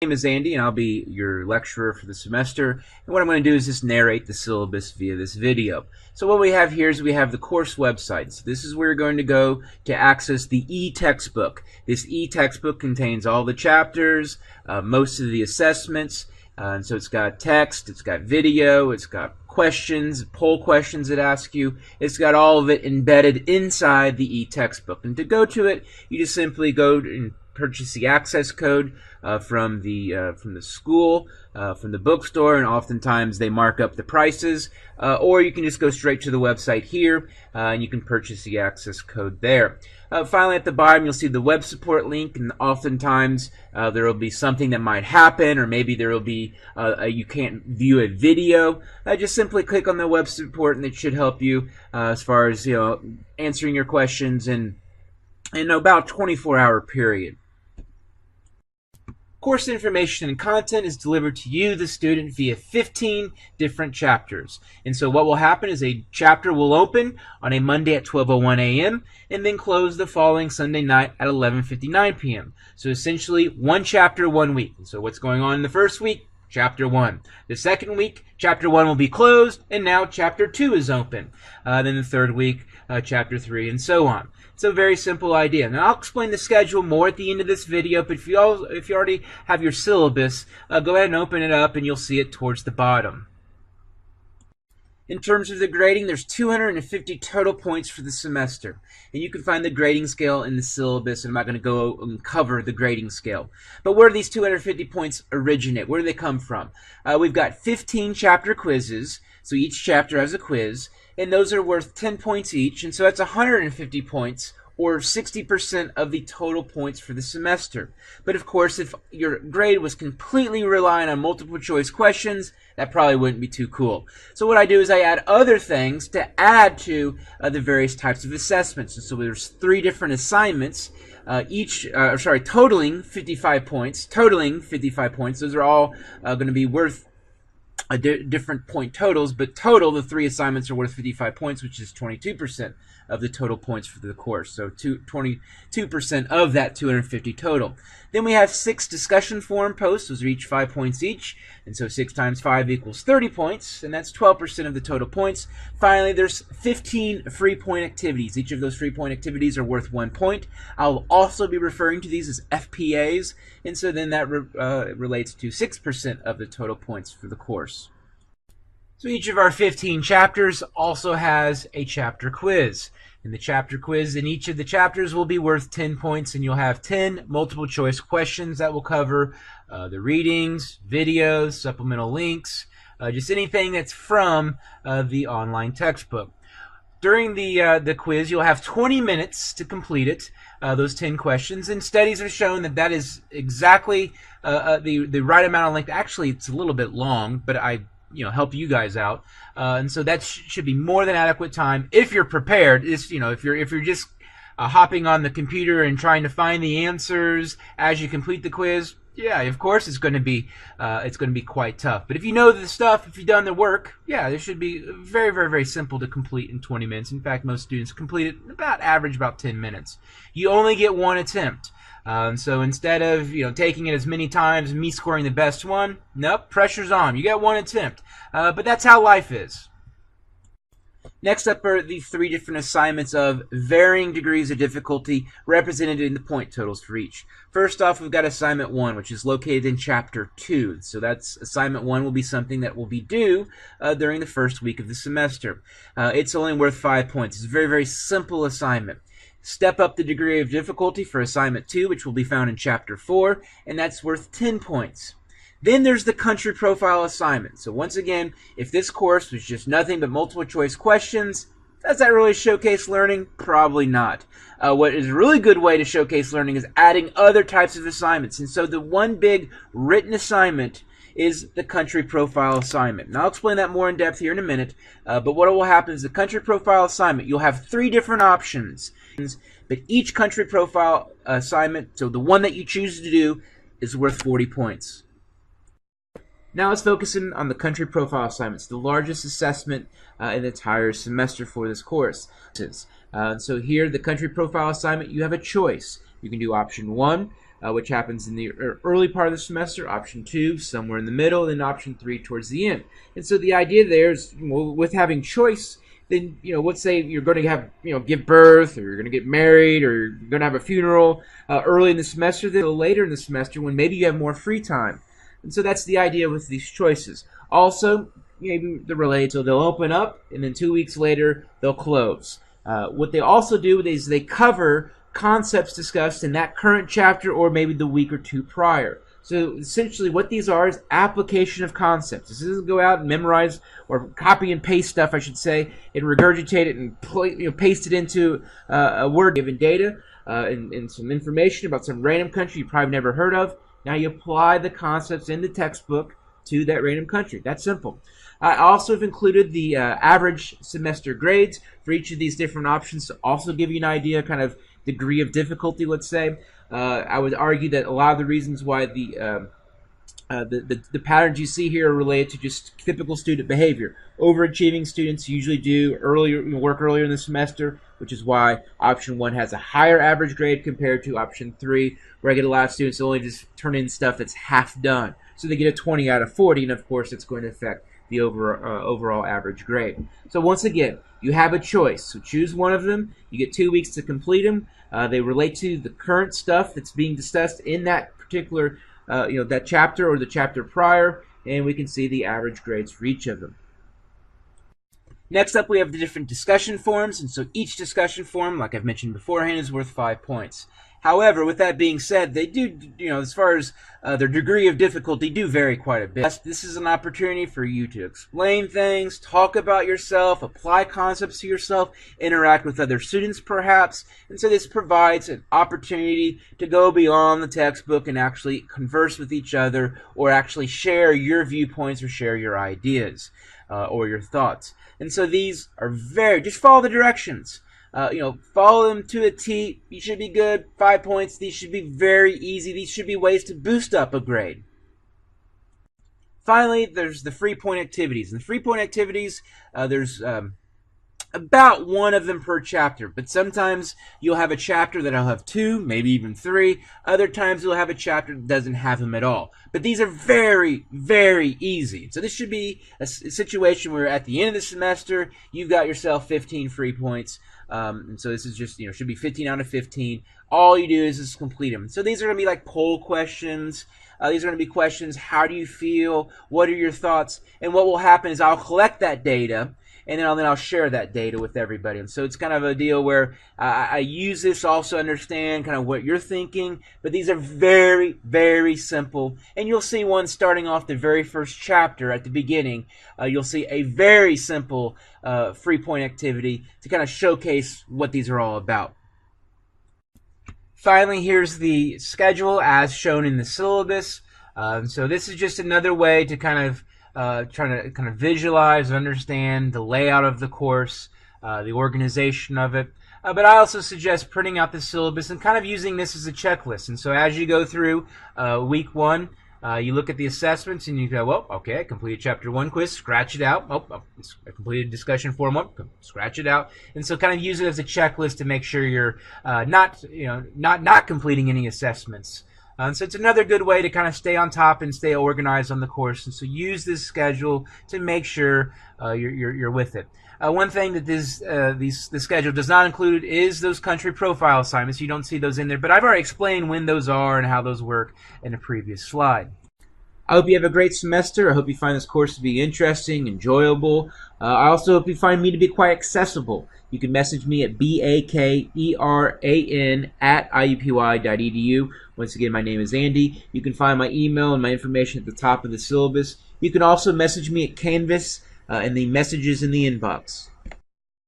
name is Andy, and I'll be your lecturer for the semester. And what I'm going to do is just narrate the syllabus via this video. So what we have here is we have the course website. So this is where you're going to go to access the e-textbook. This e-textbook contains all the chapters, most of the assessments, and so it's got text, it's got video, it's got questions, poll questions that ask you. It's got all of it embedded inside the e-textbook. And to go to it, you just simply go and purchase the access code from the school, from the bookstore, and oftentimes they mark up the prices. Or you can just go straight to the website here, and you can purchase the access code there. Finally, at the bottom, you'll see the web support link, and oftentimes there will be something that might happen, or maybe there will be you can't view a video. Just simply click on the web support, and it should help you as far as answering your questions in about a 24-hour period. Course information and content is delivered to you, the student, via 15 different chapters. And so what will happen is a chapter will open on a Monday at 12:01 a.m. and then close the following Sunday night at 11:59 p.m. So essentially one chapter, 1 week. And so what's going on in the first week? Chapter 1. The second week, Chapter 1 will be closed, and now Chapter 2 is open. Then the third week, Chapter 3, and so on. It's a very simple idea. Now, I'll explain the schedule more at the end of this video, but if you already have your syllabus, go ahead and open it up, and you'll see it towards the bottom. In terms of the grading, there's 250 total points for the semester. And you can find the grading scale in the syllabus, and I'm not going to go and cover the grading scale. But where do these 250 points originate? Where do they come from? We've got 15 chapter quizzes, so each chapter has a quiz, and those are worth 10 points each, and so that's 150 points, or 60% of the total points for the semester. But of course, if your grade was completely relying on multiple choice questions, that probably wouldn't be too cool. So what I do is I add other things to add to the various types of assessments. And so there's 3 different assignments, totaling 55 points. Those are all going to be worth different point totals, but total, the 3 assignments are worth 55 points, which is 22% of the total points for the course. So 22% of that 250 total. Then we have 6 discussion forum posts. Those are each 5 points each. And so 6 times 5 equals 30 points, and that's 12% of the total points. Finally, there's 15 free point activities. Each of those free point activities are worth 1 point. I'll also be referring to these as FPAs, and so then that relates to 6% of the total points for the course. So each of our 15 chapters also has a chapter quiz. And the chapter quiz in each of the chapters will be worth 10 points, and you'll have 10 multiple choice questions that will cover the readings, videos, supplemental links, just anything that's from the online textbook. During the quiz, you'll have 20 minutes to complete it, those 10 questions, and studies have shown that that is exactly the right amount of length. Actually, it's a little bit long, but I help you guys out, and so that should be more than adequate time if you're prepared. If you're just hopping on the computer and trying to find the answers as you complete the quiz, yeah, of course it's going to be quite tough. But if you know the stuff, if you've done the work, yeah, this should be very, very, very simple to complete in 20 minutes. In fact, most students complete it average about 10 minutes. You only get 1 attempt. So instead of taking it as many times, me scoring the best one, nope, pressure's on. You get 1 attempt. But that's how life is. Next up are the 3 different assignments of varying degrees of difficulty represented in the point totals for each. First off, we've got assignment 1, which is located in chapter 2. So that's assignment 1 will be something that will be due during the first week of the semester. It's only worth 5 points. It's a very, very simple assignment. Step up the degree of difficulty for assignment 2, which will be found in chapter 4, and that's worth 10 points. Then there's the country profile assignment. So once again, if this course was just nothing but multiple choice questions, does that really showcase learning? Probably not. What is a really good way to showcase learning is adding other types of assignments. And so the one big written assignment is the country profile assignment. And I'll explain that more in depth here in a minute. But what will happen is the country profile assignment, you'll have 3 different options. But each country profile assignment, so the one that you choose to do, is worth 40 points. Now let's focus in on the country profile assignments, the largest assessment in the entire semester for this course. So here, the country profile assignment, you have a choice. You can do option 1, which happens in the early part of the semester, option 2 somewhere in the middle, and option 3 towards the end. And so the idea there is, with having choice, then, let's say you're going to have, give birth, or you're going to get married, or you're going to have a funeral early in the semester, then later in the semester when maybe you have more free time. And so that's the idea with these choices. Also, maybe they're related, so they'll open up, and then 2 weeks later they'll close. What they also do is they cover concepts discussed in that current chapter or maybe the week or two prior. So essentially what these are is application of concepts. This doesn't go out and memorize or copy and paste stuff, I should say, and regurgitate it and paste it into a Word given data and some information about some random country you probably never heard of. Now you apply the concepts in the textbook to that random country. That's simple. I also have included the average semester grades for each of these different options to also give you an idea, kind of degree of difficulty, let's say. I would argue that a lot of the reasons why the patterns you see here are related to just typical student behavior. Overachieving students usually do work earlier in the semester, which is why option 1 has a higher average grade compared to option 3, where I get a lot of students that only just turn in stuff that's half done. So they get a 20 out of 40, and of course it's going to affect the overall average grade. So once again, you have a choice. So choose one of them. You get 2 weeks to complete them. They relate to the current stuff that's being discussed in that particular, that chapter or the chapter prior, and we can see the average grades for each of them. Next up, we have the different discussion forums, and so each discussion forum, like I've mentioned beforehand, is worth 5 points. However, with that being said, they do, as far as their degree of difficulty, do vary quite a bit. This is an opportunity for you to explain things, talk about yourself, apply concepts to yourself, interact with other students perhaps, and so this provides an opportunity to go beyond the textbook and actually converse with each other, or actually share your viewpoints or share your ideas or your thoughts. And so these are just follow the directions. Follow them to a T. You should be good. 5 points. These should be very easy. These should be ways to boost up a grade. Finally, there's the free point activities. And the free point activities, there's about one of them per chapter, but sometimes you'll have a chapter that'll have 2, maybe even 3. Other times you'll have a chapter that doesn't have them at all. But these are very, very easy. So this should be a situation where at the end of the semester, you've got yourself 15 free points. And so this is just, should be 15 out of 15. All you do is just complete them. So these are going to be like poll questions. These are going to be questions. How do you feel? What are your thoughts? And what will happen is I'll collect that data, and then I'll share that data with everybody. And so it's kind of a deal where I use this to also understand kind of what you're thinking. But these are very, very simple. And you'll see one starting off the very first chapter at the beginning. You'll see a very simple free point activity to kind of showcase what these are all about. Finally, here's the schedule as shown in the syllabus. So this is just another way to kind of trying to visualize and understand the layout of the course, the organization of it. But I also suggest printing out the syllabus and kind of using this as a checklist. And so as you go through week 1, you look at the assessments and you go, well, okay, I completed chapter 1 quiz, scratch it out. Oh, I completed discussion forum 1, scratch it out. And so kind of use it as a checklist to make sure you're not completing any assessments. So it's another good way to kind of stay on top and stay organized on the course. And so use this schedule to make sure you're with it. One thing that this schedule does not include is those country profile assignments. You don't see those in there, but I've already explained when those are and how those work in a previous slide. I hope you have a great semester. I hope you find this course to be interesting, enjoyable. I also hope you find me to be quite accessible. You can message me at bakeran@iupy.edu. Once again, my name is Andy. You can find my email and my information at the top of the syllabus. You can also message me at Canvas in the messages in the inbox.